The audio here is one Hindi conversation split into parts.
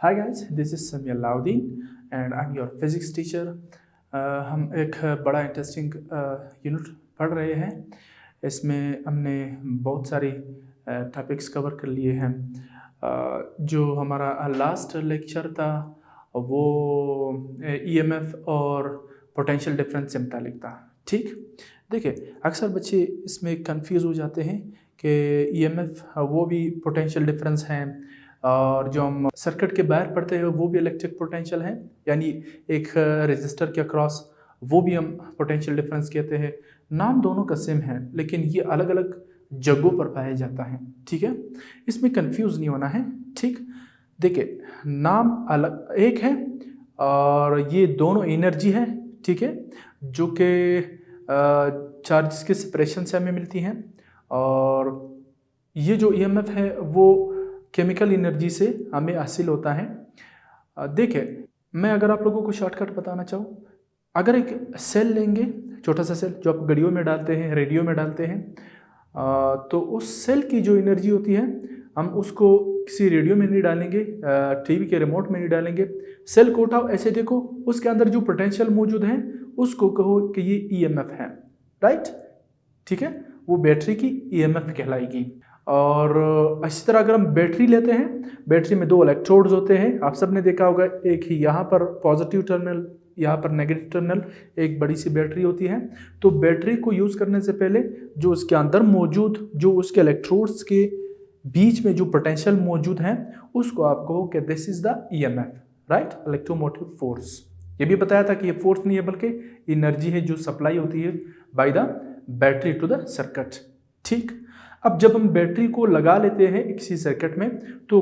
हाय गाइस, दिस इज समी Alauddin and I am your physics teacher. हम एक बड़ा इंटरेस्टिंग यूनिट पढ़ रहे हैं। इसमें हमने बहुत सारी टॉपिक्स कवर कर लिए हैं। जो हमारा लास्ट लेक्चर था वो ईएमएफ और पोटेंशियल डिफरेंस से मुतालिक था। ठीक, देखिए अक्सर बच्चे इसमें कंफ्यूज हो जाते हैं कि ईएमएफ वो भी पोटेंशियल डिफरेंस हैं और जो हम सर्किट के बाहर पढ़ते हैं वो भी इलेक्ट्रिक पोटेंशियल है, यानी एक रेजिस्टर के अक्रॉस वो भी हम पोटेंशियल डिफरेंस कहते हैं। नाम दोनों का सेम है लेकिन ये अलग अलग जगहों पर पाया जाता है। ठीक है, इसमें कंफ्यूज नहीं होना है। ठीक, देखिए नाम अलग एक है और ये दोनों एनर्जी है। ठीक है, जो कि चार्जेस के सेपरेशन से हमें मिलती हैं और ये जो ईएमएफ है वो केमिकल एनर्जी से हमें हासिल होता है। देखिए मैं अगर आप लोगों को शॉर्टकट बताना चाहूँ, अगर एक सेल लेंगे, छोटा सा सेल जो आप घड़ियों में डालते हैं, रेडियो में डालते हैं, तो उस सेल की जो एनर्जी होती है हम उसको किसी रेडियो में नहीं डालेंगे, टीवी के रिमोट में नहीं डालेंगे। सेल को उठाओ, ऐसे देखो, उसके अंदर जो पोटेंशियल मौजूद है उसको कहो कि ये ईएमएफ है। राइट, ठीक है, वो बैटरी की ईएमएफ कहलाएगी। और इसी तरह अगर हम बैटरी लेते हैं, बैटरी में दो इलेक्ट्रोड्स होते हैं, आप सबने देखा होगा, एक ही यहाँ पर पॉजिटिव टर्मिनल, यहाँ पर नेगेटिव टर्मिनल, एक बड़ी सी बैटरी होती है। तो बैटरी को यूज़ करने से पहले जो उसके अंदर मौजूद, जो उसके इलेक्ट्रोड्स के बीच में जो पोटेंशियल मौजूद है उसको आप कहो कि this is the EMF, right, electromotive force. ये भी बताया था कि ये फोर्स नहीं है बल्कि एनर्जी है जो सप्लाई होती है by the battery to the circuit. ठीक, अब जब हम बैटरी को लगा लेते हैं किसी सर्किट में तो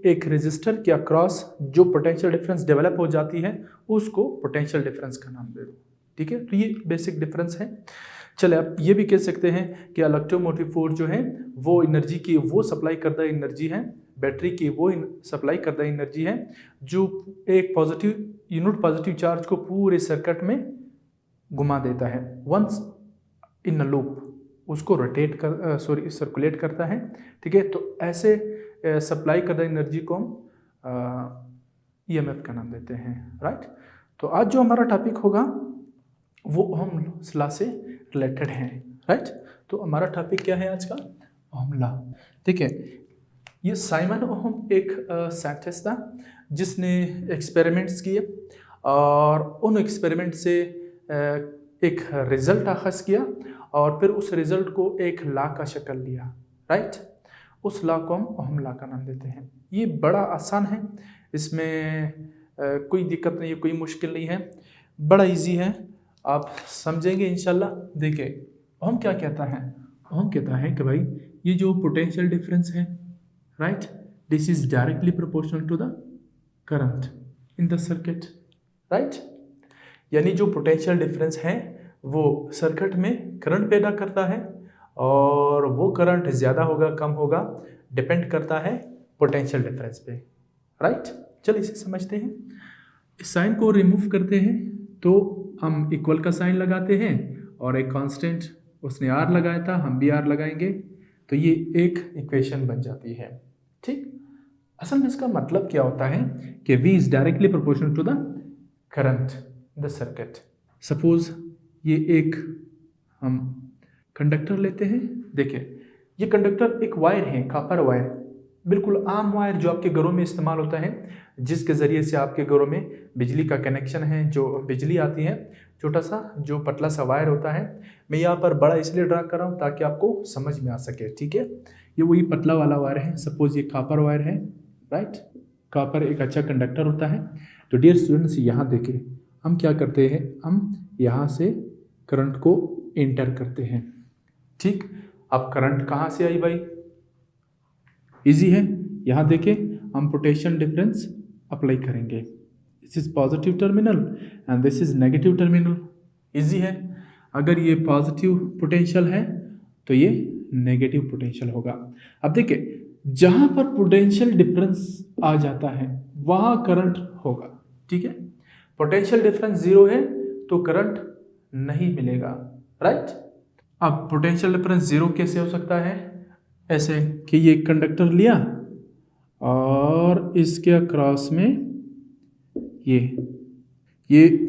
एक रेजिस्टर के अक्रॉस जो पोटेंशियल डिफरेंस डेवलप हो जाती है उसको पोटेंशियल डिफरेंस का नाम दे दो। ठीक है, तो ये बेसिक डिफरेंस है। चले आप ये भी कह सकते हैं कि इलेक्ट्रोमोटिव फोर्स जो है वो एनर्जी की वो सप्लाई करता एनर्जी है, बैटरी की वो सप्लाई करता एनर्जी है जो एक पॉजिटिव यूनिट पॉजिटिव चार्ज को पूरे सर्किट में घुमा देता है। वंस इन अ लूप उसको रोटेट कर सर्कुलेट करता है। ठीक है, तो ऐसे सप्लाई करदा एनर्जी को हम ईएमएफ का नाम देते हैं। राइट, तो आज जो हमारा टॉपिक होगा वो ओहम लॉ से रिलेटेड है। राइट, तो हमारा टॉपिक क्या है आज का? Ohm law. ठीक है, ये साइमन ओहम एक साइंटिस्ट था जिसने एक्सपेरिमेंट्स किए और उन एक्सपेरिमेंट से एक रिजल्ट अखज़ किया और फिर उस रिजल्ट को एक लॉ का शक्ल लिया। राइट, उस लॉ को हम ओहम लॉ का नाम देते हैं। ये बड़ा आसान है, इसमें कोई दिक्कत नहीं है, कोई मुश्किल नहीं है, बड़ा इजी है, आप समझेंगे इंशाल्लाह। देखिए ओहम क्या कहता है? ओहम कहता है कि भाई ये जो पोटेंशियल डिफरेंस है, right, this is directly proportional to the current in the circuit. Right, यानी जो पोटेंशियल डिफरेंस है वो सर्किट में करंट पैदा करता है और वो करंट ज़्यादा होगा कम होगा डिपेंड करता है पोटेंशियल डिफरेंस पे। राइट, चलिए इसे समझते हैं। इस साइन को रिमूव करते हैं तो हम इक्वल का साइन लगाते हैं और एक कांस्टेंट उसने आर लगाया था, हम भी आर लगाएंगे, तो ये एक इक्वेशन बन जाती है। ठीक, असल में इसका मतलब क्या होता है कि V is directly proportional to the current the circuit. Suppose ये एक हम कंडक्टर लेते हैं। देखिए ये कंडक्टर एक वायर है, कॉपर वायर, बिल्कुल आम वायर जो आपके घरों में इस्तेमाल होता है, जिसके ज़रिए से आपके घरों में बिजली का कनेक्शन है, जो बिजली आती है, छोटा सा जो पतला सा वायर होता है। मैं यहाँ पर बड़ा इसलिए ड्रा कर रहा हूँ ताकि आपको समझ में आ सके। ठीक है, ये वही पतला वाला वायर है, सपोज ये कॉपर वायर है। राइट, कॉपर एक अच्छा कंडक्टर होता है। तो डियर स्टूडेंट्स यहाँ देखें, हम क्या करते हैं, हम यहाँ से करंट को एंटर करते हैं। ठीक, अब करंट कहाँ से आई भाई? इजी है, यहाँ देखें, हम पोटेंशियल डिफरेंस अप्लाई करेंगे। This is positive terminal and this is negative terminal. Easy है, अगर ये पॉजिटिव पोटेंशियल है तो ये नेगेटिव पोटेंशियल होगा। अब देखिए जहाँ पर पोटेंशियल डिफरेंस आ जाता है वहाँ करंट होगा। ठीक है, पोटेंशियल डिफरेंस जीरो है तो करंट नहीं मिलेगा। राइट, अब पोटेंशियल डिफरेंस जीरो कैसे हो सकता है? ऐसे कि ये कंडक्टर लिया और और इसके अक्रॉस में ये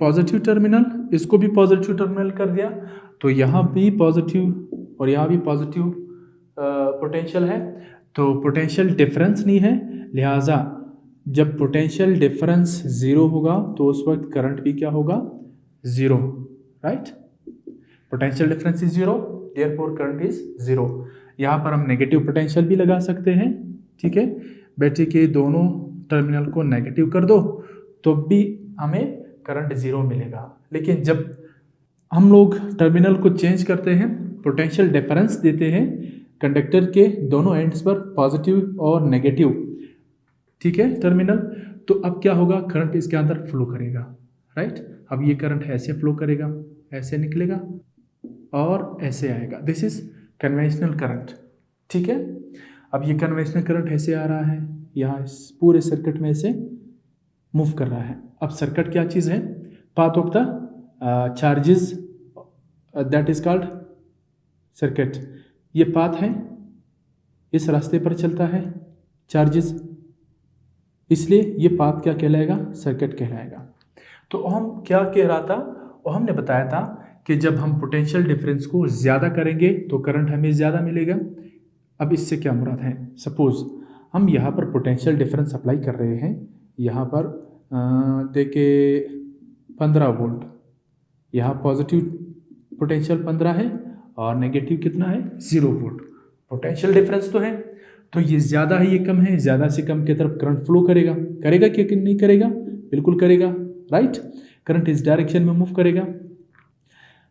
पॉजिटिव टर्मिनल, इसको भी पॉजिटिव टर्मिनल कर दिया, तो यहाँ भी पॉजिटिव और यहाँ भी पॉजिटिव पोटेंशियल है, तो पोटेंशियल डिफरेंस नहीं है, लिहाजा जब पोटेंशियल डिफरेंस ज़ीरो होगा तो उस वक्त करंट भी क्या होगा, zero, right. Potential difference is zero, therefore current is zero. यहाँ पर हम नेगेटिव पोटेंशियल भी लगा सकते हैं, ठीक है। बैटरी के दोनों टर्मिनल को नेगेटिव कर दो तो भी हमें करंट ज़ीरो मिलेगा। लेकिन जब हम लोग टर्मिनल को चेंज करते हैं, पोटेंशियल डिफरेंस देते हैं कंडक्टर के दोनों एंड्स पर, पॉजिटिव और नेगेटिव, ठीक है, टर्मिनल, तो अब क्या होगा, करंट इसके अंदर फ्लो करेगा, राइट। अब ये करंट ऐसे फ्लो करेगा, ऐसे निकलेगा और ऐसे आएगा, दिस इज कन्वेंशनल करंट, ठीक है। अब ये कन्वेंशनल करंट ऐसे आ रहा है, यहाँ इस पूरे सर्किट में से मूव कर रहा है। अब सर्किट क्या चीज़ है, path of the charges, that is called circuit. ये पाथ है, इस रास्ते पर चलता है चार्जेस, इसलिए ये पाथ क्या कहलाएगा, सर्किट कहलाएगा। तो ओहम क्या कह रहा था, ओहम ने बताया था कि जब हम पोटेंशियल डिफरेंस को ज़्यादा करेंगे तो करंट हमें ज़्यादा मिलेगा। अब इससे क्या मुराद है, सपोज हम यहाँ पर पोटेंशियल डिफरेंस अप्लाई कर रहे हैं, यहाँ पर देखिए 15 वोल्ट, यहाँ पॉजिटिव पोटेंशियल 15 है और नेगेटिव कितना है, 0 वोल्ट। पोटेंशियल डिफरेंस तो है, तो ये ज़्यादा है ये कम है, ज़्यादा से कम की तरफ करंट फ्लो करेगा, करेगा कि नहीं करेगा, बिल्कुल करेगा, राइट। करंट इस डायरेक्शन में मूव करेगा,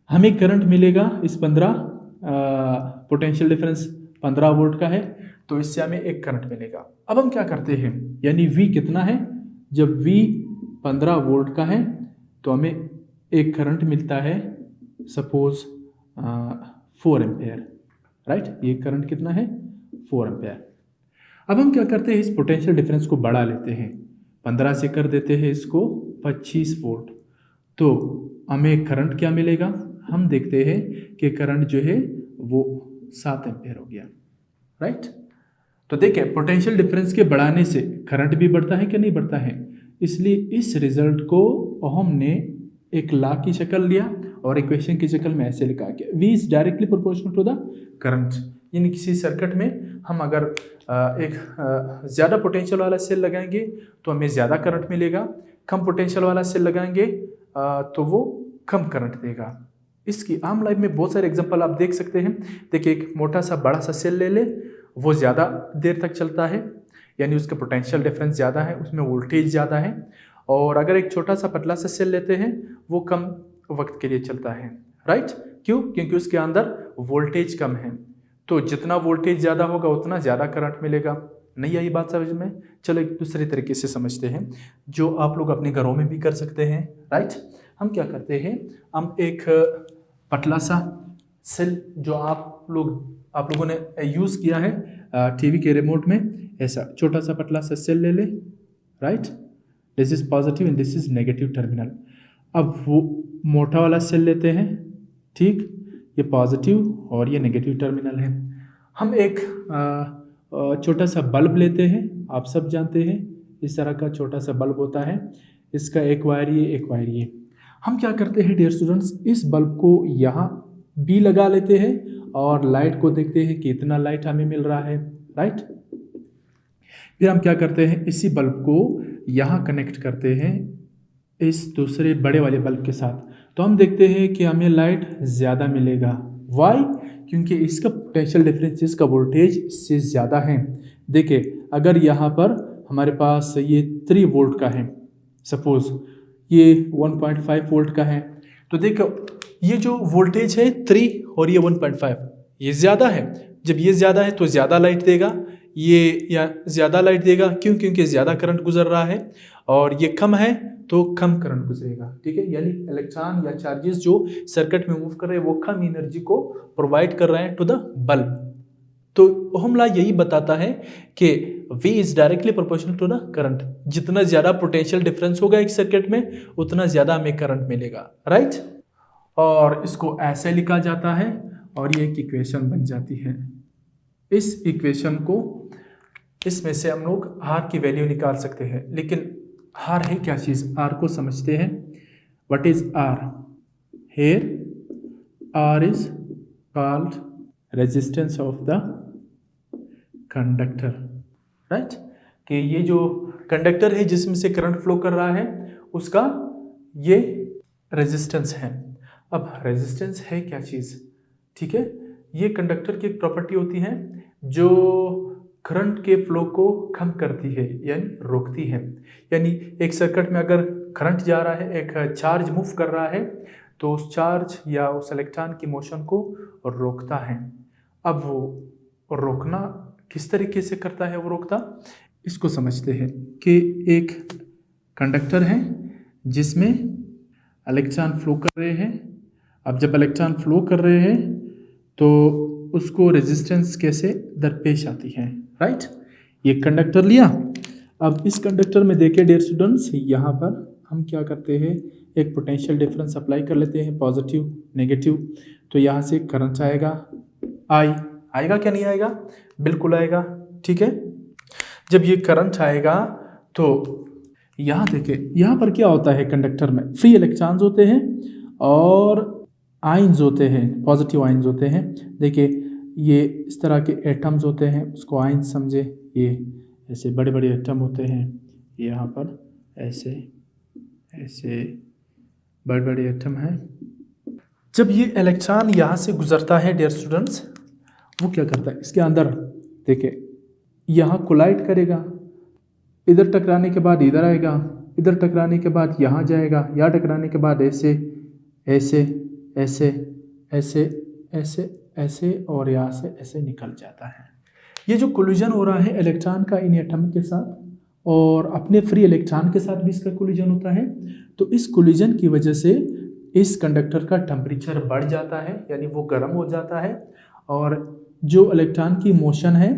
हमें करंट मिलेगा इस 15 पोटेंशियल डिफरेंस 15 वोल्ट का है, तो इससे हमें एक करंट मिलेगा। अब हम क्या करते हैं, यानी V कितना है, जब V 15 वोल्ट का है तो हमें एक करंट मिलता है सपोज 4 एम्पेयर, राइट। ये करंट कितना है, 4 एम्पेयर। अब हम क्या करते हैं, इस पोटेंशियल डिफरेंस को बढ़ा लेते हैं, 15 से कर देते हैं इसको 25 वोल्ट, तो हमें करंट क्या मिलेगा, हम देखते हैं कि करंट जो है वो 7 एम्पेयर हो गया, राइट। तो देखिए पोटेंशियल डिफरेंस के बढ़ाने से करंट भी बढ़ता है कि नहीं बढ़ता है, इसलिए इस रिजल्ट को ओहम ने एक लॉ की शक्ल लिया और इक्वेशन की शक्ल में ऐसे लिखा कि V is directly proportional to the current. यानी किसी सर्किट में हम अगर एक ज़्यादा पोटेंशियल वाला सेल लगाएंगे तो हमें ज़्यादा करंट मिलेगा, कम पोटेंशियल वाला सेल लगाएंगे तो वो कम करंट देगा। इसकी आम लाइफ में बहुत सारे एग्जांपल आप देख सकते हैं। देखिए एक मोटा सा बड़ा सा सेल ले ले, वो ज़्यादा देर तक चलता है, यानी उसका पोटेंशियल डिफरेंस ज़्यादा है, उसमें वोल्टेज ज़्यादा है। और अगर एक छोटा सा पतला सा सेल लेते हैं वो कम वक्त के लिए चलता है, राइट। क्यों, क्योंकि उसके अंदर वोल्टेज कम है, तो जितना वोल्टेज ज़्यादा होगा उतना ज़्यादा करंट मिलेगा। नहीं आई बात समझ में? चलो एक दूसरे तरीके से समझते हैं जो आप लोग अपने घरों में भी कर सकते हैं, राइट। हम क्या करते हैं, हम एक पतला सा सेल जो आप लोगों ने यूज़ किया है टीवी के रिमोट में, ऐसा छोटा सा पतला सा सेल ले ले, right. This is positive and this is negative terminal. अब वो मोटा वाला सेल लेते हैं, ठीक, ये पॉजिटिव और ये नेगेटिव टर्मिनल है। हम एक छोटा सा बल्ब लेते हैं, आप सब जानते हैं इस तरह का छोटा सा बल्ब होता है, इसका एक वायर ये एक वायर ये। हम क्या करते हैं डियर स्टूडेंट्स, इस बल्ब को यहाँ भी लगा लेते हैं और लाइट को देखते हैं कि इतना लाइट हमें मिल रहा है, राइट। फिर हम क्या करते हैं, इसी बल्ब को यहाँ कनेक्ट करते हैं इस दूसरे बड़े वाले बल्ब के साथ, तो हम देखते हैं कि हमें लाइट ज़्यादा मिलेगा। वाई? क्योंकि इसका पोटेंशियल डिफरेंस, इसका वोल्टेज इससे ज़्यादा है। देखिए अगर यहाँ पर हमारे पास ये 3 वोल्ट का है, सपोज ये 1.5 वोल्ट का है, तो देखो ये जो वोल्टेज है 3 और ये 1.5, ये ज़्यादा है। जब ये ज़्यादा है तो ज़्यादा लाइट देगा, ये या ज़्यादा लाइट देगा, क्यों? क्योंकि ज़्यादा करंट गुजर रहा है। और ये कम है तो कम करंट गुजरेगा, ठीक है। यानी इलेक्ट्रॉन या चार्जेस जो सर्किट में मूव कर रहे हैं वो कम एनर्जी को प्रोवाइड कर रहे हैं टू द बल्ब। तो ओहम लॉ यही बताता है कि V is directly proportional to the current. जितना ज़्यादा पोटेंशियल डिफरेंस होगा एक सर्किट में उतना ज़्यादा हमें करंट मिलेगा, राइट। और इसको ऐसे लिखा जाता है और ये एक इक्वेशन बन जाती है। इस इक्वेशन को इसमें से हम लोग आर की वैल्यू निकाल सकते हैं। लेकिन आर है क्या चीज़, आर को समझते हैं। What is R? Here R is called resistance of the conductor, right. कि ये जो कंडक्टर है जिसमें से करंट फ्लो कर रहा है उसका ये रेजिस्टेंस है। अब रेजिस्टेंस है क्या चीज़, ठीक है। ये कंडक्टर की एक प्रॉपर्टी होती है जो करंट के फ्लो को कम करती है, यानी रोकती है। यानी एक सर्किट में अगर करंट जा रहा है, एक चार्ज मूव कर रहा है, तो उस चार्ज या उस इलेक्ट्रॉन की मोशन को रोकता है। अब वो रोकना किस तरीके से करता है, वो रोकता, इसको समझते हैं कि एक कंडक्टर है जिसमें इलेक्ट्रॉन फ्लो कर रहे हैं। अब जब इलेक्ट्रॉन फ्लो कर रहे हैं तो उसको रेजिस्टेंस कैसे दरपेश आती है, राइट। ये कंडक्टर लिया। अब इस कंडक्टर में देखिए डियर स्टूडेंट्स, यहाँ पर हम क्या करते हैं, एक पोटेंशियल डिफरेंस अप्लाई कर लेते हैं, पॉजिटिव नेगेटिव। तो यहाँ से करंट आएगा, आएगा क्या नहीं आएगा, बिल्कुल आएगा, ठीक है। जब ये करंट आएगा तो यहाँ देखिए, यहाँ पर क्या होता है, कंडक्टर में फ्री इलेक्ट्रॉन्स होते हैं और आइंस होते हैं, पॉजिटिव आइंस होते हैं। देखिए ये इस तरह के एटम्स होते हैं, उसको आइंस समझे। ये ऐसे बड़े बड़े एटम होते हैं, यहाँ पर ऐसे ऐसे बड़े बड़े एटम हैं। जब ये इलेक्ट्रॉन यहाँ से गुजरता है डियर स्टूडेंट्स, वो क्या करता है, इसके अंदर देखिए यहाँ कोलाइड करेगा, इधर टकराने के बाद इधर आएगा, इधर टकराने के बाद यहाँ जाएगा, यहाँ टकराने के बाद ऐसे ऐसे ऐसे ऐसे ऐसे ऐसे और यहाँ से ऐसे निकल जाता है। ये जो कोलिजन हो रहा है इलेक्ट्रॉन का इन एटम के साथ और अपने फ्री इलेक्ट्रॉन के साथ भी इसका कोलिजन होता है। तो इस कोलिजन की वजह से इस कंडक्टर का टेम्परेचर बढ़ जाता है, यानी वो गर्म हो जाता है और जो इलेक्ट्रॉन की मोशन है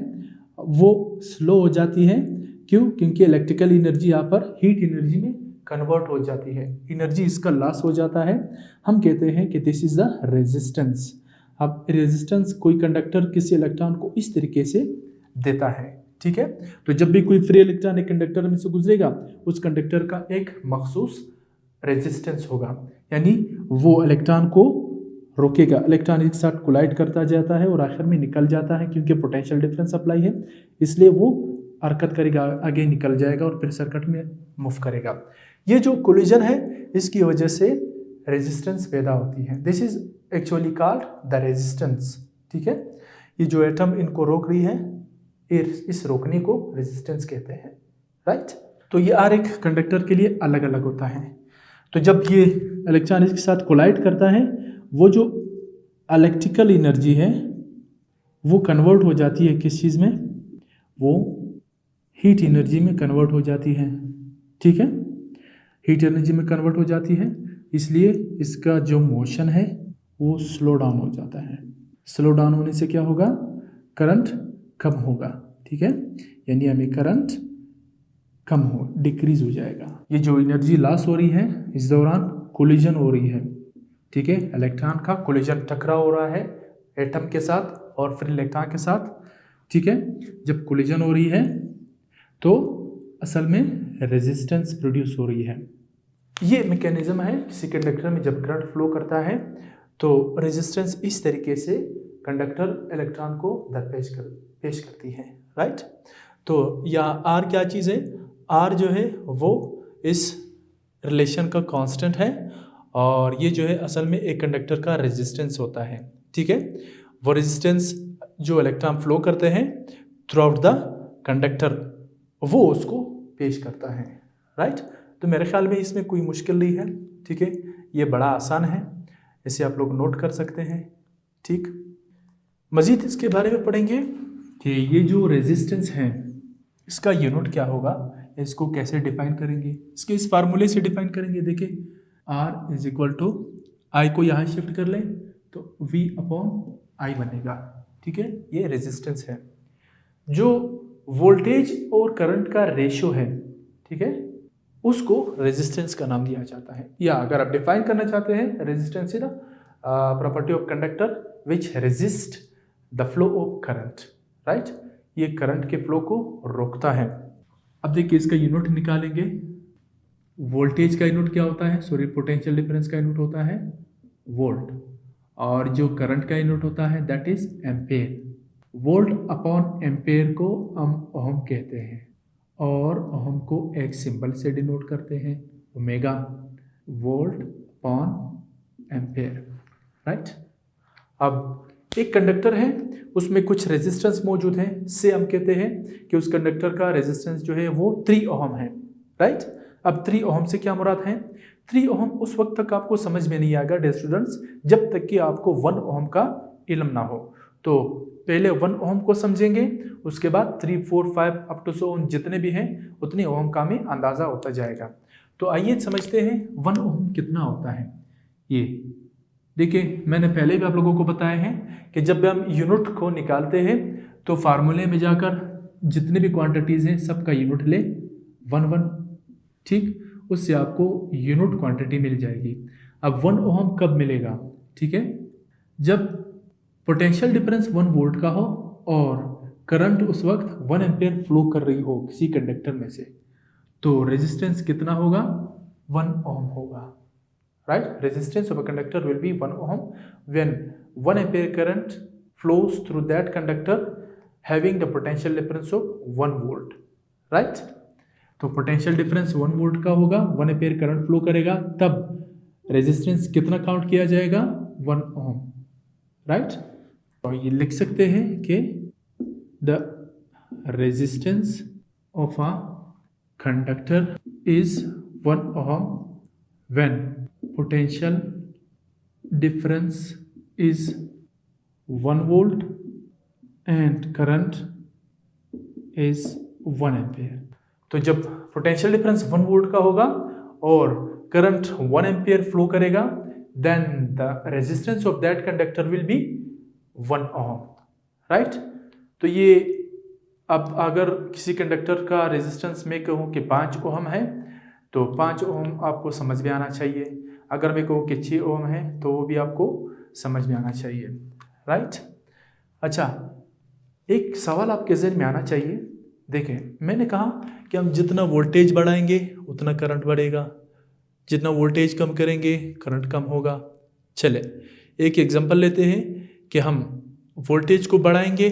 वो स्लो हो जाती है। क्यों? क्योंकि इलेक्ट्रिकल एनर्जी यहाँ पर हीट एनर्जी में कन्वर्ट हो जाती है, एनर्जी इसका लॉस हो जाता है। हम कहते हैं कि दिस इज द रेजिस्टेंस। अब रेजिस्टेंस कोई कंडक्टर किसी इलेक्ट्रॉन को इस तरीके से देता है, ठीक है। तो जब भी कोई फ्री इलेक्ट्रॉन एक कंडक्टर में से गुजरेगा, उस कंडक्टर का एक मखसूस रेजिस्टेंस होगा, यानी वो इलेक्ट्रॉन को रोकेगा। इलेक्ट्रॉन एक साथ कोलाइड करता जाता है और आखिर में निकल जाता है, क्योंकि पोटेंशियल डिफरेंस अप्लाई है, इसलिए वो हरकत करेगा, आगे निकल जाएगा और फिर सर्किट में मूव करेगा। ये जो कोलिजन है इसकी वजह से रेजिस्टेंस पैदा होती है। This is actually called the resistance, ठीक है। ये जो एटम इनको रोक रही है, इस रोकने को रेजिस्टेंस कहते हैं, राइट। तो ये हर एक कंडक्टर के लिए अलग अलग होता है। तो जब ये इलेक्ट्रॉन इसके साथ कोलाइड करता है, वो जो इलेक्ट्रिकल एनर्जी है वो कन्वर्ट हो जाती है किस चीज़ में, वो हीट एनर्जी में कन्वर्ट हो जाती है, ठीक है। हीट एनर्जी में कन्वर्ट हो जाती है, इसलिए इसका जो मोशन है वो स्लो डाउन हो जाता है। स्लो डाउन होने से क्या होगा, करंट कम होगा, ठीक है। यानी हमें करंट कम हो, डिक्रीज हो जाएगा। ये जो एनर्जी लॉस हो रही है इस दौरान कोलिजन हो रही है, ठीक है। इलेक्ट्रॉन का कोलिजन, टकराव हो रहा है एटम के साथ और फिर इलेक्ट्रॉन के साथ, ठीक है। जब कोलिजन हो रही है तो असल में रेजिस्टेंस प्रोड्यूस हो रही है। ये मैकेनिज्म है, किसी कंडक्टर में जब करंट फ्लो करता है तो रेजिस्टेंस इस तरीके से कंडक्टर इलेक्ट्रॉन को पेश करती है, राइट। तो या आर क्या चीज़ है, आर जो है वो इस रिलेशन का कांस्टेंट है और ये जो है असल में एक कंडक्टर का रेजिस्टेंस होता है, ठीक है। वो रेजिस्टेंस जो इलेक्ट्रॉन फ्लो करते हैं थ्रू आउट द कंडक्टर, वो उसको पेश करता है, राइट। तो मेरे ख्याल में इसमें कोई मुश्किल नहीं है, ठीक है। ये बड़ा आसान है, इसे आप लोग नोट कर सकते हैं, ठीक। मज़ीद इसके बारे में पढ़ेंगे कि ये जो रेजिस्टेंस है इसका यूनिट क्या होगा, इसको कैसे डिफाइन करेंगे। इसके इस फार्मूले से डिफाइन करेंगे। देखिए R इज इक्वल टू, आई को यहाँ शिफ्ट कर लें तो V अपॉन आई बनेगा, ठीक है। ये रेजिस्टेंस है। जो वोल्टेज और करंट का रेशियो है, ठीक है, उसको रेजिस्टेंस का नाम दिया जाता है। या अगर आप डिफाइन करना चाहते हैं, resistance is the property of conductor which resist the flow of current, right. ये करंट के फ्लो को रोकता है। अब देखिए इसका यूनिट निकालेंगे। वोल्टेज का यूनिट क्या होता है, सॉरी पोटेंशियल डिफरेंस का यूनिट होता है वोल्ट, और जो करंट का यूनिट होता है that is ampere. Volt upon ampere को हम ओम कहते हैं, और ओम को एक सिंबल से डिनोट करते हैं, omega, volt upon ampere, right. अब एक कंडक्टर है, उसमें कुछ रेजिस्टेंस मौजूद है, से हम कहते हैं कि उस कंडक्टर का रेजिस्टेंस जो है वो 3 ओम है, राइट। अब 3 ओम से क्या मुराद है, 3 ओम उस वक्त तक आपको समझ में नहीं आएगा डियर स्टूडेंट्स जब तक कि आपको 1 ओम का इल्म ना हो। तो पहले 1 ओम को समझेंगे, उसके बाद 3, 4, 5 अप टू सो जितने भी हैं उतने ओम का हमें अंदाज़ा होता जाएगा। तो आइए समझते हैं 1 ओम कितना होता है। ये देखिए मैंने पहले भी आप लोगों को बताया है कि जब हम यूनिट को निकालते हैं तो फार्मूले में जाकर जितने भी क्वांटिटीज़ हैं सबका यूनिट ले 1, ठीक, उससे आपको यूनिट क्वांटिटी मिल जाएगी। अब 1 ओम कब मिलेगा, ठीक है, जब पोटेंशियल डिफरेंस 1 वोल्ट का हो और करंट उस वक्त 1 एम्पेयर फ्लो कर रही हो किसी कंडक्टर में से, तो रेजिस्टेंस कितना होगा, 1 ओम होगा, राइट। Resistance of a conductor will be 1 ohm when 1 ampere current flows through that conductor having the potential difference of 1 volt, right। तो पोटेंशियल डिफरेंस 1 वोल्ट का होगा, 1 एम्पेयर करंट फ्लो करेगा, तब रेजिस्टेंस कितना काउंट किया जाएगा, 1 ओम, राइट। तो ये लिख सकते हैं कि the resistance of a conductor is 1 ohm when potential difference is 1 volt and current is 1 ampere। तो जब पोटेंशियल डिफरेंस 1 वोल्ट का होगा और करंट 1 एम्पियर फ्लो करेगा, then the resistance of that conductor will be 1 ohm, right. तो ये अब अगर किसी कंडक्टर का रेजिस्टेंस मैं कहूँ कि 5 ओम है तो 5 ओम आपको समझ में आना चाहिए, अगर मैं कहूँ कि 6 ओम है तो वो भी आपको समझ में आना चाहिए, राइट। अच्छा, एक सवाल आपके जहन में आना चाहिए। देखें मैंने कहा कि हम जितना वोल्टेज बढ़ाएंगे उतना करंट बढ़ेगा, जितना वोल्टेज कम करेंगे करंट कम होगा। चले एक एग्जांपल लेते हैं कि हम वोल्टेज को बढ़ाएंगे,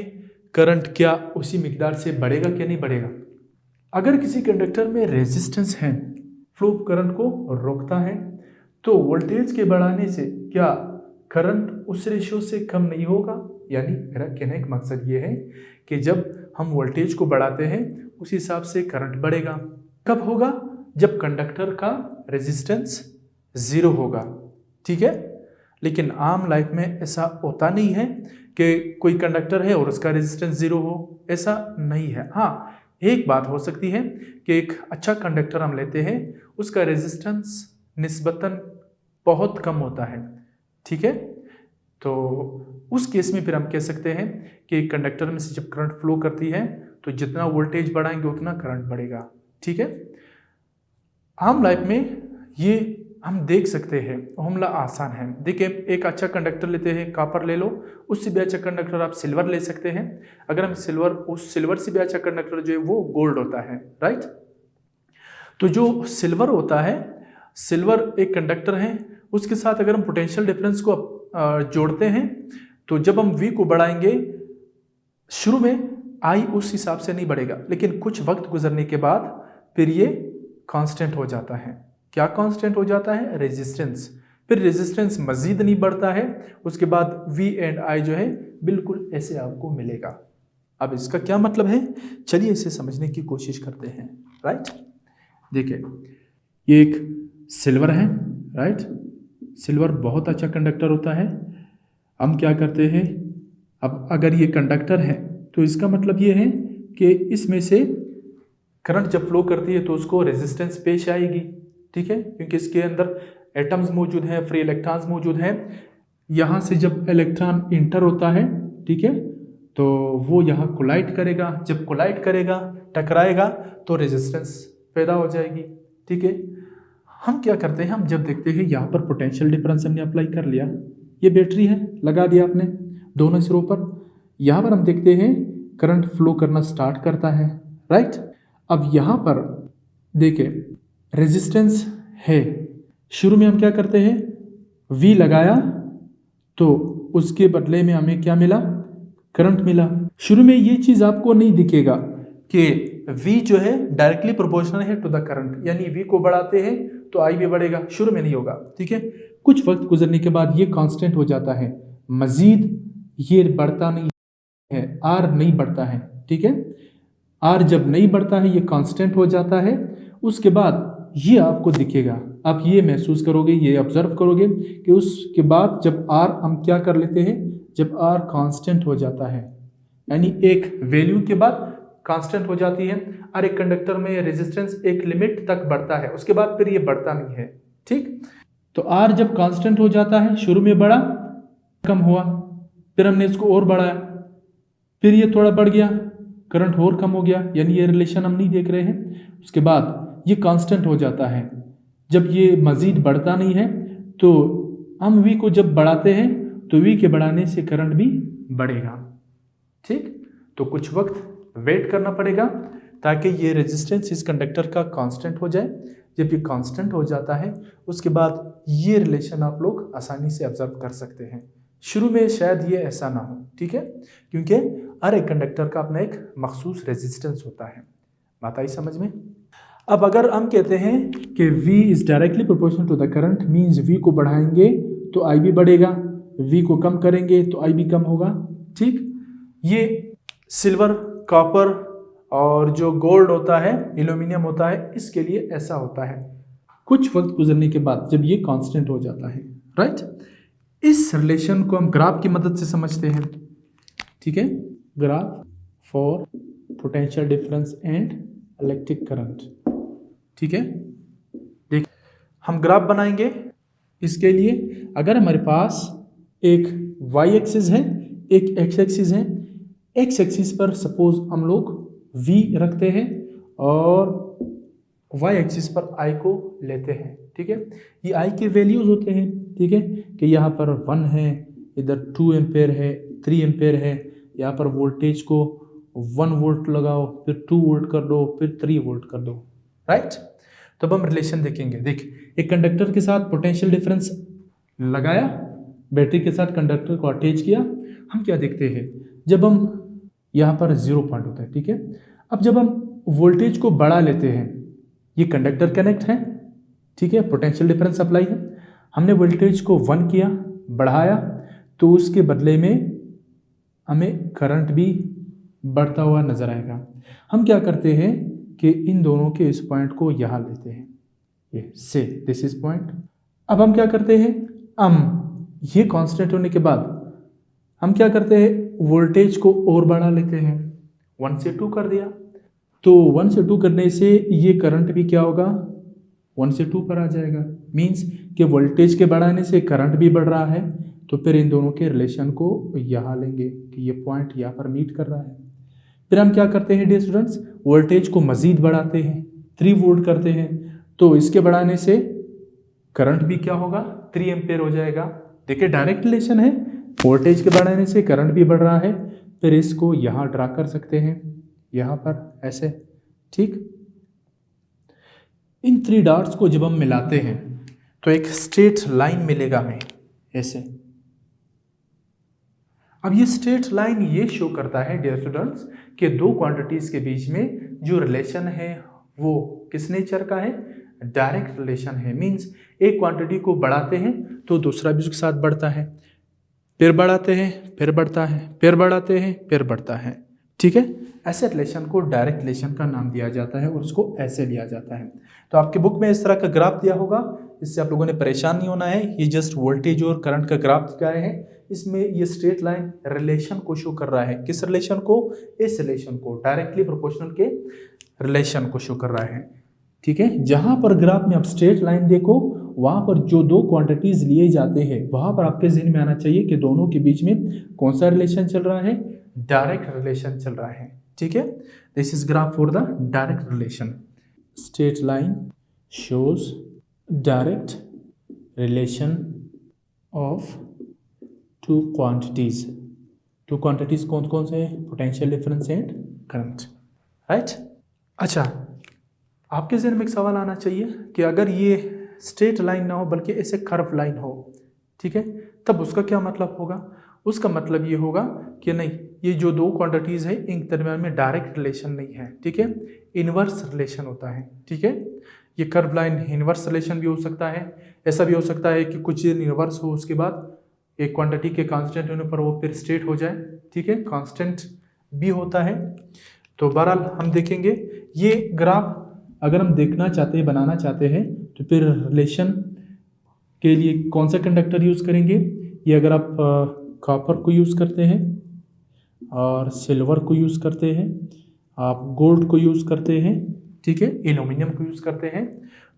करंट क्या उसी मिकदार से बढ़ेगा क्या नहीं बढ़ेगा। अगर किसी कंडक्टर में रेजिस्टेंस है, फ्लो करंट को रोकता है, तो वोल्टेज के बढ़ाने से क्या करंट उस रेशियो से कम नहीं होगा। यानी मेरा कहने का मकसद ये है कि जब हम वोल्टेज को बढ़ाते हैं उस हिसाब से करंट बढ़ेगा। कब होगा, जब कंडक्टर का रेजिस्टेंस 0 होगा, ठीक है। लेकिन आम लाइफ में ऐसा होता नहीं है कि कोई कंडक्टर है और उसका रेजिस्टेंस 0 हो, ऐसा नहीं है। हाँ, एक बात हो सकती है कि एक अच्छा कंडक्टर हम लेते हैं, उसका रेजिस्टेंस निस्बतन बहुत कम होता है, ठीक है। तो उस केस में फिर हम कह सकते हैं कि कंडक्टर में से जब करंट फ्लो करती है तो जितना वोल्टेज बढ़ाएंगे उतना करंट बढ़ेगा, ठीक है। आम लाइफ में ये हम देख सकते हैं, मामला आसान है। देखिए एक अच्छा कंडक्टर लेते हैं, कापर ले लो, उससे भी अच्छा कंडक्टर आप सिल्वर ले सकते हैं। अगर हम उस सिल्वर से भी अच्छा कंडक्टर जो है वो गोल्ड होता है, राइट। तो जो सिल्वर होता है, सिल्वर एक कंडक्टर है, उसके साथ अगर हम पोटेंशियल डिफरेंस को जोड़ते हैं तो जब हम V को बढ़ाएंगे, शुरू में I उस हिसाब से नहीं बढ़ेगा, लेकिन कुछ वक्त गुजरने के बाद फिर ये कांस्टेंट हो जाता है। क्या कांस्टेंट हो जाता है, रेजिस्टेंस। फिर रेजिस्टेंस मजीद नहीं बढ़ता है, उसके बाद V एंड I जो है बिल्कुल ऐसे आपको मिलेगा। अब इसका क्या मतलब है, चलिए इसे समझने की कोशिश करते हैं, राइट। देखिए ये एक सिल्वर है, राइट। सिल्वर बहुत अच्छा कंडक्टर होता है। हम क्या करते हैं, अब अगर ये कंडक्टर है तो इसका मतलब ये है कि इसमें से करंट जब फ्लो करती है तो उसको रेजिस्टेंस पेश आएगी, ठीक है, क्योंकि इसके अंदर एटम्स मौजूद हैं, फ्री इलेक्ट्रॉन्स मौजूद हैं। यहाँ से जब इलेक्ट्रॉन इंटर होता है, ठीक है, तो वो यहाँ कोलाइड करेगा, जब कोलाइड करेगा, टकराएगा तो रेजिस्टेंस पैदा हो जाएगी, ठीक है। हम क्या करते हैं, हम जब देखते हैं यहाँ पर पोटेंशियल डिफरेंस हमने अप्लाई कर लिया, ये बैटरी है, लगा दिया आपने दोनों सिरों पर। यहाँ पर हम देखते हैं करंट फ्लो करना स्टार्ट करता है, राइट। अब यहाँ पर देखिए रेजिस्टेंस है, शुरू में हम क्या करते हैं, V लगाया तो उसके बदले में हमें क्या मिला, करंट मिला। शुरू में ये चीज़ आपको नहीं दिखेगा कि V जो है डायरेक्टली प्रोपोर्शनल है टू द करंट, यानी V को बढ़ाते हैं तो I भी बढ़ेगा, शुरू में नहीं होगा, ठीक है। कुछ वक्त गुजरने के बाद ये कांस्टेंट हो जाता है, मजीद ये बढ़ता नहीं है, R नहीं बढ़ता है, ठीक है। R जब नहीं बढ़ता है ये कांस्टेंट हो जाता है, उसके बाद ये आपको दिखेगा, आप ये महसूस करोगे, ये ऑब्जर्व करोगे कि उसके बाद जब R हम क्या कर लेते हैं, जब R कांस्टेंट हो जाता है, यानी एक वैल्यू के बाद कांस्टेंट हो जाती है, और एक कंडक्टर में रेजिस्टेंस एक लिमिट तक बढ़ता है, उसके बाद फिर ये बढ़ता नहीं है, ठीक। तो R जब कांस्टेंट हो जाता है, शुरू में बढ़ा, कम हुआ, फिर हमने इसको और बढ़ाया, फिर ये थोड़ा बढ़ गया, करंट और कम हो गया, यानी ये रिलेशन हम नहीं देख रहे हैं। उसके बाद ये कांस्टेंट हो जाता है, जब ये मज़ीद बढ़ता नहीं है तो हम V को जब बढ़ाते हैं तो V के बढ़ाने से करंट भी बढ़ेगा, ठीक। तो कुछ वक्त वेट करना पड़ेगा ताकि ये रेजिस्टेंस इस कंडक्टर का कांस्टेंट हो जाए। जब ये कांस्टेंट हो जाता है उसके बाद ये रिलेशन आप लोग आसानी से ऑब्जर्व कर सकते हैं। शुरू में शायद ये ऐसा ना हो, ठीक है, क्योंकि हर एक कंडक्टर का अपना एक मखसूस रेजिस्टेंस होता है। बात आई समझ में। अब अगर हम कहते हैं कि V is directly proportional to the current, means V को बढ़ाएंगे तो I भी बढ़ेगा, V को कम करेंगे तो I भी कम होगा, ठीक। ये सिल्वर, कॉपर और जो गोल्ड होता है, एल्यूमिनियम होता है, इसके लिए ऐसा होता है। कुछ वक्त गुजरने के बाद जब ये कांस्टेंट हो जाता है, राइट। इस रिलेशन को हम ग्राफ की मदद से समझते हैं, ठीक है, graph for potential difference and electric current, ठीक है। देख हम ग्राफ बनाएंगे इसके लिए। अगर हमारे पास एक y एक्सिस है, एक x एक्सिस है, x एक्सिस पर सपोज हम लोग v रखते हैं और y एक्सिस पर I को लेते हैं, ठीक है। ये I के वैल्यूज होते हैं, ठीक है, कि यहाँ पर 1 है, इधर 2 एम्पेयर है, 3 एम्पेयर है, यहाँ पर वोल्टेज को 1 वोल्ट लगाओ, फिर 2 वोल्ट कर दो, फिर 3 वोल्ट कर दो, राइट। तो अब हम रिलेशन देखेंगे। देख, एक कंडक्टर के साथ पोटेंशियल डिफरेंस लगाया, बैटरी के साथ कंडक्टर को अटैच किया, हम क्या देखते हैं, जब हम यहाँ पर 0 पॉइंट होता है, ठीक है। अब जब हम वोल्टेज को बढ़ा लेते हैं, ये कंडक्टर कनेक्ट है, ठीक है, पोटेंशियल डिफरेंस अप्लाई है, हमने वोल्टेज को 1 किया, बढ़ाया, तो उसके बदले में हमें करंट भी बढ़ता हुआ नजर आएगा। हम क्या करते हैं कि इन दोनों के इस पॉइंट को यहाँ लेते हैं, ये से दिस इज पॉइंट। अब हम क्या करते हैं, हम ये कांस्टेंट होने के बाद हम क्या करते हैं, वोल्टेज को और बढ़ा लेते हैं, 1 से 2 कर दिया, तो 1 से 2 करने से ये करंट भी क्या होगा, 1 से 2 पर आ जाएगा। मीन्स कि वोल्टेज के बढ़ाने से करंट भी बढ़ रहा है, तो फिर इन दोनों के रिलेशन को यहाँ लेंगे कि ये पॉइंट यहाँ पर मीट कर रहा है। फिर हम क्या करते हैं डियर स्टूडेंट्स, वोल्टेज को मजीद बढ़ाते हैं, 3 वोल्ट करते हैं, तो इसके बढ़ाने से करंट भी क्या होगा, 3 एम्पेयर हो जाएगा। देखिए डायरेक्ट रिलेशन है, वोल्टेज के बढ़ाने से करंट भी बढ़ रहा है। फिर इसको यहाँ ड्रा कर सकते हैं, यहाँ पर ऐसे, ठीक। इन 3 डॉट्स को जब हम मिलाते हैं तो एक स्ट्रेट लाइन मिलेगा हमें ऐसे। अब ये स्ट्रेट लाइन ये शो करता है डियर स्टूडेंट्स कि 2 क्वांटिटीज के बीच में जो रिलेशन है वो किस नेचर का है, डायरेक्ट रिलेशन है। मींस एक क्वांटिटी को बढ़ाते हैं तो दूसरा भी उसके साथ बढ़ता है, फिर बढ़ाते हैं फिर बढ़ता है, फिर बढ़ाते हैं फिर बढ़ता है, ठीक है। ऐसे रिलेशन को डायरेक्ट रिलेशन का नाम दिया जाता है और उसको ऐसे लिया जाता है। तो आपके बुक में इस तरह का ग्राफ दिया होगा, इससे आप लोगों ने परेशान नहीं होना है। ये जस्ट वोल्टेज और करंट का ग्राफ दिखाए हैं, इसमें ये स्ट्रेट लाइन रिलेशन को शो कर रहा है। किस रिलेशन को, इस रिलेशन को, डायरेक्टली प्रोपोर्शनल के रिलेशन को शो कर रहा है, ठीक है। जहां पर ग्राफ में आप स्ट्रेट लाइन देखो, वहां पर जो 2 क्वांटिटीज लिए जाते हैं वहां पर आपके ज़हन में आना चाहिए कि दोनों के बीच में कौन सा रिलेशन चल रहा है, डायरेक्ट रिलेशन चल रहा है, ठीक है। This is graph for the direct relation. Straight line shows direct relation of 2 quantities, two quantities कौन कौन से हैं? Potential difference and current, right. अच्छा, आपके जहन में एक सवाल आना चाहिए कि अगर ये स्ट्रेट लाइन ना हो बल्कि ऐसे कर्व लाइन हो, ठीक है, तब उसका क्या मतलब होगा? उसका मतलब ये होगा कि नहीं, ये जो दो क्वांटिटीज़ है इनके दरम्यान में डायरेक्ट रिलेशन नहीं है, ठीक है, इनवर्स रिलेशन होता है, ठीक है। ये कर्व लाइन इनवर्स रिलेशन भी हो सकता है, ऐसा भी हो सकता है कि कुछ दिन इनवर्स हो उसके बाद एक क्वांटिटी के कांस्टेंट होने पर वो फिर स्ट्रेट हो जाए, ठीक है, कांस्टेंट भी होता है। तो बहरहाल हम देखेंगे ये ग्राफ अगर हम देखना चाहते हैं, बनाना चाहते हैं, तो फिर रिलेशन के लिए कौन सा कंडक्टर यूज़ करेंगे? ये अगर आप कॉपर को यूज़ करते हैं और सिल्वर को यूज़ करते हैं, आप गोल्ड को यूज़ करते हैं, ठीक है, एल्यूमिनियम को यूज़ करते हैं,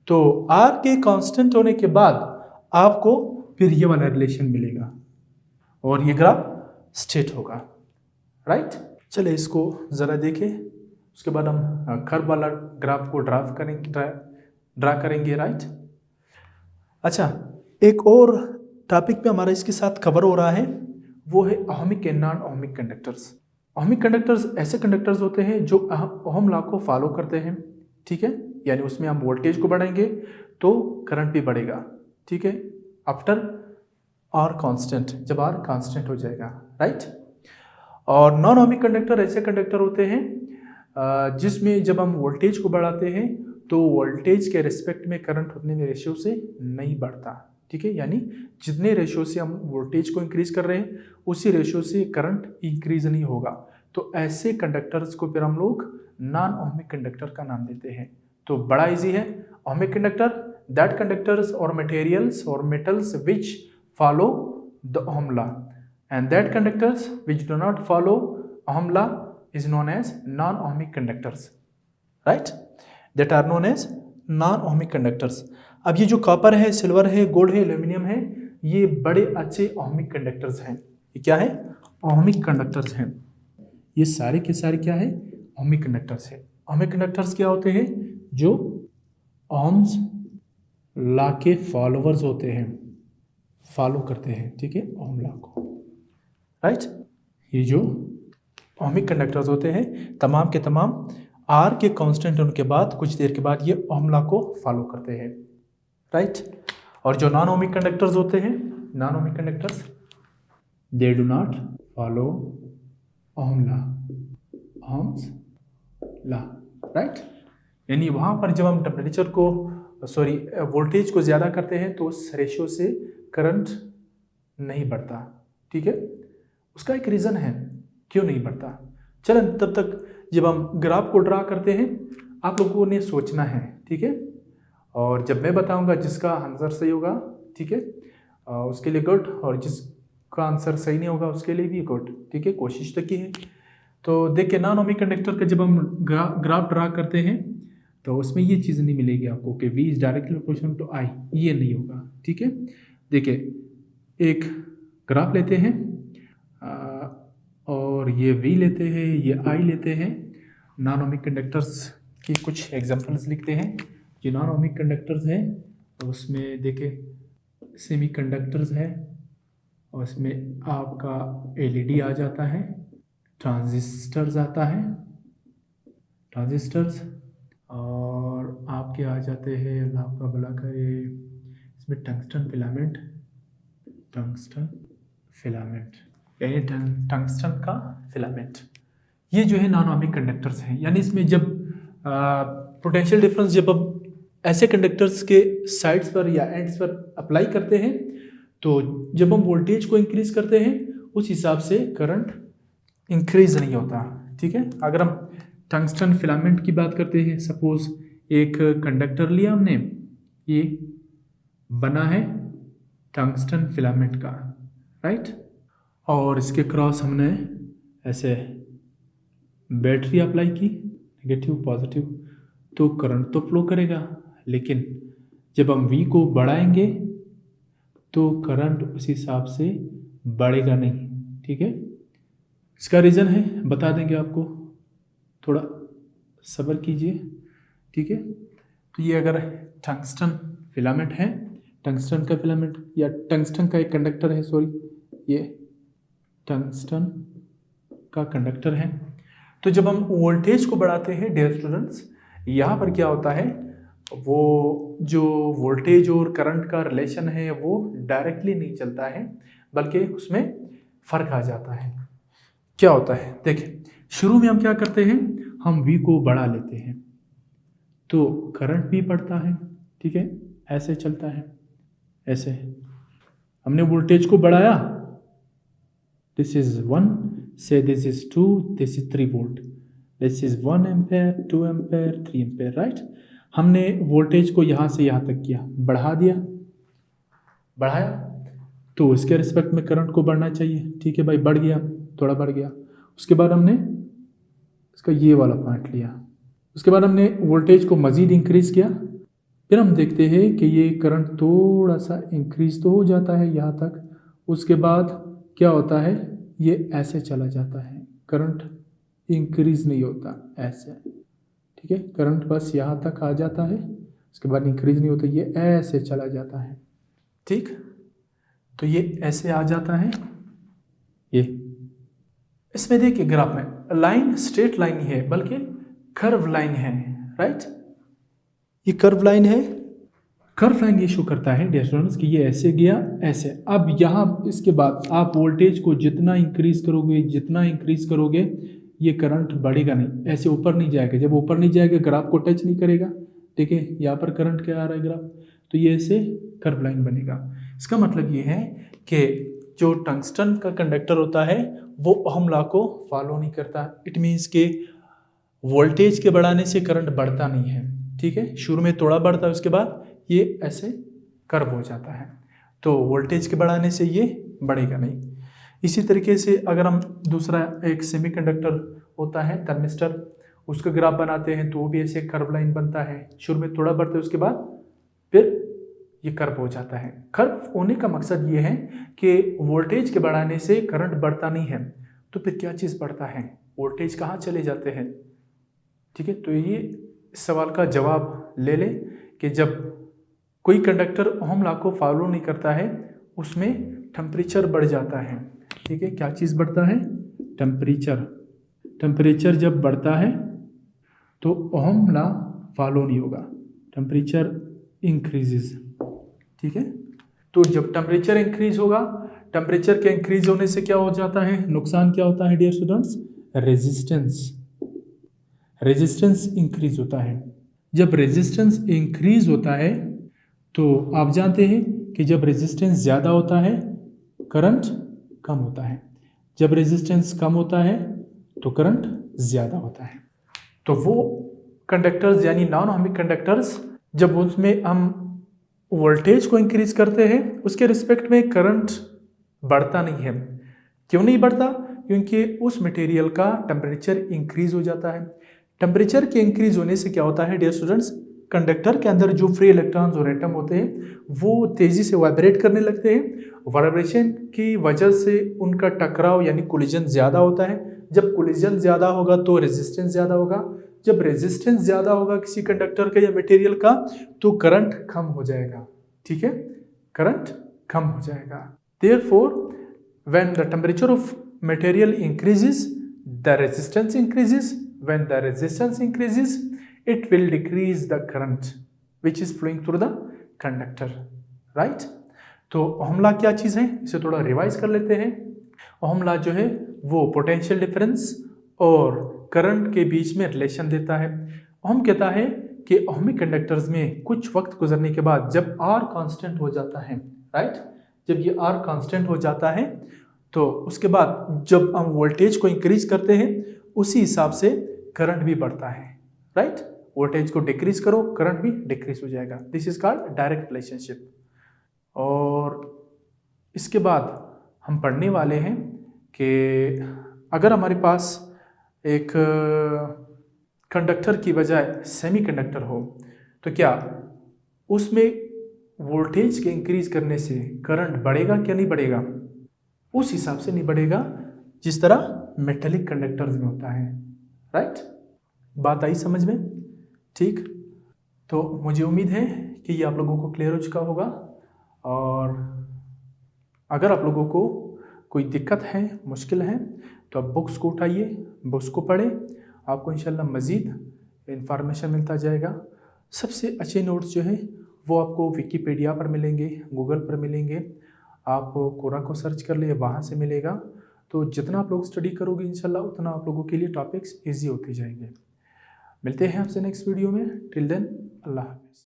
तो आर के कांस्टेंट होने के बाद आपको फिर ये वाला रिलेशन मिलेगा और ये ग्राफ स्ट्रेट होगा, राइट। चलिए इसको ज़रा देखें, उसके बाद हम कर्व वाला ग्राफ को ड्रा करेंगे, राइट। अच्छा, एक और टॉपिक पे हमारा इसके साथ कवर हो रहा है, वो है ohmic and non ohmic conductors. Ohmic conductors ऐसे कंडक्टर्स होते हैं जो ओहम लॉ को फॉलो करते हैं, ठीक है, यानी उसमें हम वोल्टेज को बढ़ाएंगे तो करंट भी बढ़ेगा, ठीक है, आफ्टर आर कांस्टेंट, जब आर कांस्टेंट हो जाएगा, राइट। और नॉन ओहमिक कंडक्टर ऐसे कंडक्टर होते हैं जिसमें जब हम वोल्टेज को बढ़ाते हैं तो वोल्टेज के रिस्पेक्ट में करंट उतने में रेशियो से नहीं बढ़ता, ठीक है, यानी जितने रेशियो से हम वोल्टेज को इंक्रीज कर रहे हैं उसी रेशियो से करंट इंक्रीज नहीं होगा। तो ऐसे कंडक्टर्स को फिर हम लोग नॉन ओहमिक कंडक्टर का नाम देते हैं। तो बड़ा इजी है, ओहमिक कंडक्टर दैट कंडक्टर्स और मटेरियल्स और metals which follow the ohm law and that conductors which do not follow Ohm law is known as non-ohmic conductors, right, that are known as non-ohmic conductors। अब ये जो कॉपर है, सिल्वर है, गोल्ड है, एल्यूमिनियम है, ये बड़े अच्छे ओहमिक कंडक्टर्स हैं। ये क्या है? ओहमिक कंडक्टर्स हैं। ये सारे के सारे क्या है? ओहमिक कंडक्टर्स है। ओहमिक कंडक्टर्स क्या होते हैं? जो ओह्म्स लॉ के फॉलोवर्स होते हैं, फॉलो करते हैं, ठीक है, ओहम लॉ को, राइट। ये जो ओहमिक कंडक्टर्स होते हैं तमाम के तमाम आर के कांस्टेंट होने के बाद कुछ देर के बाद ये ओहम लॉ को फॉलो करते हैं, राइट। और जो नॉन ओहमिक कंडक्टर्स होते हैं, non ohmic conductors they do not follow Ohm law, Ohm's law, right. यानी वहाँ पर जब हम टेम्परेचर को वोल्टेज को ज़्यादा करते हैं तो उस रेशियो से करंट नहीं बढ़ता, ठीक है। उसका एक रीज़न है क्यों नहीं बढ़ता। चलन तब तक जब हम ग्राफ को ड्रा करते हैं आप लोगों ने सोचना है, ठीक है, और जब मैं बताऊंगा जिसका आंसर सही होगा, ठीक है, उसके लिए गुड, और जिसका आंसर सही नहीं होगा उसके लिए भी गुड, ठीक है, कोशिश तो की है। तो देखिए नॉन ओहमिक कंडक्टर का जब हम ग्राफ ड्रा करते हैं तो उसमें ये चीज़ नहीं मिलेगी आपको कि V is directly proportional to I, ये नहीं होगा, ठीक है। देखिए एक ग्राफ लेते हैं और ये V लेते हैं, ये I लेते हैं, नॉन ओहमिक कंडक्टर्स की कुछ एग्जांपल्स लिखते हैं। जो नॉन ओहमिक कंडक्टर्स हैं तो उसमें देखिए सेमी कंडक्टर्स है, और इसमें आपका LED आ जाता है, ट्रांजिस्टर्स आता है, ट्रांजिस्टर्स, और आपके आ जाते हैं, अल्लाह आपका भला करे, इसमें टंगस्टन फिलामेंट, टंगस्टन फिलामेंट यानी टंगस्टन का फिलामेंट, ये जो है नॉन ओहमिक कंडक्टर्स हैं। यानी इसमें जब पोटेंशियल डिफरेंस जब अब ऐसे कंडक्टर्स के साइड्स पर या एंड्स पर अप्लाई करते हैं तो जब हम वोल्टेज को इंक्रीज करते हैं उस हिसाब से करंट इंक्रीज नहीं होता, ठीक है। अगर हम टंगस्टन फिलामेंट की बात करते हैं, सपोज एक कंडक्टर लिया हमने, ये बना है टंगस्टन फिलामेंट का, राइट, और इसके क्रॉस हमने ऐसे बैटरी अप्लाई की, नेगेटिव पॉजिटिव, तो करंट तो फ्लो करेगा, लेकिन जब हम V को बढ़ाएंगे तो करंट उस हिसाब से बढ़ेगा नहीं, ठीक है। इसका रीज़न है बता देंगे आपको, थोड़ा सब्र कीजिए, ठीक है। तो ये अगर टंगस्टन फिलामेंट है, टंगस्टन का एक कंडक्टर है, ये टंगस्टन का कंडक्टर है। तो जब हम वोल्टेज को बढ़ाते हैं डियर स्टूडेंट्स, यहाँ पर क्या होता है, वो जो वोल्टेज और करंट का रिलेशन है वो डायरेक्टली नहीं चलता है, बल्कि उसमें फ़र्क आ जाता है। क्या होता है देखिए, शुरू में हम क्या करते हैं, हम V को बढ़ा लेते हैं तो करंट भी बढ़ता है, ठीक है, ऐसे चलता है। ऐसे हमने वोल्टेज को बढ़ाया, दिस इज 1, से this is 2, this is 3 volt, this is 1 ampere, 2 ampere, 3 ampere, right. हमने वोल्टेज को यहाँ से यहाँ तक किया, बढ़ा दिया, बढ़ाया, तो इसके रिस्पेक्ट में करंट को बढ़ना चाहिए, ठीक है भाई, बढ़ गया, थोड़ा बढ़ गया। उसके बाद हमने इसका ये वाला पॉइंट लिया, उसके बाद हमने वोल्टेज को मज़ीद इंक्रीज़ किया, फिर हम देखते हैं कि ये करंट थोड़ा सा इंक्रीज़ तो हो जाता है यहाँ तक, उसके बाद क्या होता है, ये ऐसे चला जाता है, करंट इंक्रीज़ नहीं होता, ऐसे, ठीक है, करंट बस यहाँ तक आ जाता है, उसके बाद इंक्रीज़ नहीं होता, ये ऐसे चला जाता है, ठीक। तो ये ऐसे आ जाता है, ये इसमें देखिए ग्राफ में लाइन स्ट्रेट लाइन ही है, बल्कि कर्व लाइन है, राइट। ये कर्व लाइन है, कर्व लाइन ये शो करता है डियर स्टूडेंट्स कि ये ऐसे गया, ऐसे। अब यहाँ इसके बाद आप वोल्टेज को जितना इंक्रीज करोगे, जितना इंक्रीज करोगे, ये करंट बढ़ेगा नहीं, ऐसे ऊपर नहीं जाएगा। जब ऊपर नहीं जाएगा ग्राफ को टच नहीं करेगा, ठीक है, यहाँ पर करंट क्या आ रहा है ग्राफ, तो ये ऐसे कर्व लाइन बनेगा। इसका मतलब ये है कि जो टंगस्टन का कंडक्टर होता है वो ओहम लॉ को फॉलो नहीं करता। इट मीन्स के वोल्टेज के बढ़ाने से करंट बढ़ता नहीं है, ठीक है, शुरू में थोड़ा बढ़ता है, उसके बाद ये ऐसे कर्व हो जाता है, तो वोल्टेज के बढ़ाने से ये बढ़ेगा नहीं। इसी तरीके से अगर हम दूसरा एक सेमीकंडक्टर होता है थर्मिस्टर, उसका ग्राफ बनाते हैं तो वो भी ऐसे कर्व लाइन बनता है, शुरू में थोड़ा बढ़ता है, उसके बाद फिर ये कर्व हो जाता है। कर्व होने का मकसद ये है कि वोल्टेज के बढ़ाने से करंट बढ़ता नहीं है, तो फिर क्या चीज़ बढ़ता है, वोल्टेज कहाँ चले जाते हैं, ठीक है। तो ये इस सवाल का जवाब ले लें कि जब कोई कंडक्टर ओहम लॉ को फॉलो नहीं करता है उसमें टेम्परेचर बढ़ जाता है, ठीक है। क्या चीज़ बढ़ता है, टेम्परेचर। टेम्परेचर जब बढ़ता है तो ओहम लॉ फॉलो नहीं होगा, टेम्परेचर इंक्रीजेस, ठीक है। तो जब टेम्परेचर इंक्रीज होगा, टेम्परेचर के इंक्रीज होने से क्या हो जाता है, नुकसान क्या होता है डियर स्टूडेंट्स, रेजिस्टेंस इंक्रीज होता है। जब रेजिस्टेंस इंक्रीज होता है तो आप जानते हैं कि जब रेजिस्टेंस ज़्यादा होता है करंट कम होता है, जब रेजिस्टेंस कम होता है तो करंट ज़्यादा होता है। तो वो कंडक्टर्स यानी नॉन ओहमिक कंडक्टर्स, जब उसमें हम वोल्टेज को इंक्रीज करते हैं उसके रिस्पेक्ट में करंट बढ़ता नहीं है। क्यों नहीं बढ़ता, क्योंकि उस मटेरियल का टेम्परेचर इंक्रीज हो जाता है। टेम्परेचर के इंक्रीज होने से क्या होता है डियर स्टूडेंट्स, कंडक्टर के अंदर जो फ्री इलेक्ट्रॉन्स और एटम होते हैं वो तेज़ी से वाइब्रेट करने लगते हैं। वाइब्रेशन की वजह से उनका टकराव यानी कोलिजन ज़्यादा होता है। जब कोलिजन ज़्यादा होगा तो रेजिस्टेंस ज़्यादा होगा, जब रेजिस्टेंस ज़्यादा होगा किसी कंडक्टर का या मटेरियल का तो करंट कम हो जाएगा, ठीक है, करंट कम हो जाएगा। Therefore, when the temperature of material increases, the resistance increases. When the resistance increases, it will decrease the current which is flowing through the conductor, right? तो ओहम लॉ क्या चीज़ है, इसे थोड़ा रिवाइज कर लेते हैं। ओहम लॉ जो है वो पोटेंशियल डिफरेंस और करंट के बीच में रिलेशन देता है। ओहम कहता है कि ओहमिक कंडक्टर्स में कुछ वक्त गुजरने के बाद जब R कांस्टेंट हो जाता है, राइट, जब ये R कांस्टेंट हो जाता है तो उसके बाद जब हम वोल्टेज को इंक्रीज करते हैं उसी हिसाब से करंट भी बढ़ता है, राइट। वोल्टेज को डिक्रीज करो करंट भी डिक्रीज हो जाएगा। This is called direct relationship. और इसके बाद हम पढ़ने वाले हैं कि अगर हमारे पास एक कंडक्टर की बजाय सेमीकंडक्टर हो तो क्या उसमें वोल्टेज के इंक्रीज करने से करंट बढ़ेगा क्या नहीं बढ़ेगा, उस हिसाब से नहीं बढ़ेगा जिस तरह मेटेलिक कंडक्टर्स में होता है, राइट। बात आई समझ में, ठीक। तो मुझे उम्मीद है कि ये आप लोगों को क्लियर हो चुका होगा। और अगर आप लोगों को कोई दिक्कत है, मुश्किल है, तो आप बुक्स को उठाइए, बुक्स को पढ़ें, आपको इंशाल्लाह मज़ीद इंफॉर्मेशन मिलता जाएगा। सबसे अच्छे नोट्स जो हैं वो आपको विकिपीडिया पर मिलेंगे, गूगल पर मिलेंगे, आप कोरा को सर्च कर लिए, वहाँ से मिलेगा। तो जितना आप लोग स्टडी करोगे इंशाल्लाह उतना आप लोगों के लिए टॉपिक्स ईजी होते जाएंगे। मिलते हैं आपसे नेक्स्ट वीडियो में। टिल देन अल्लाह हाफ़िज़।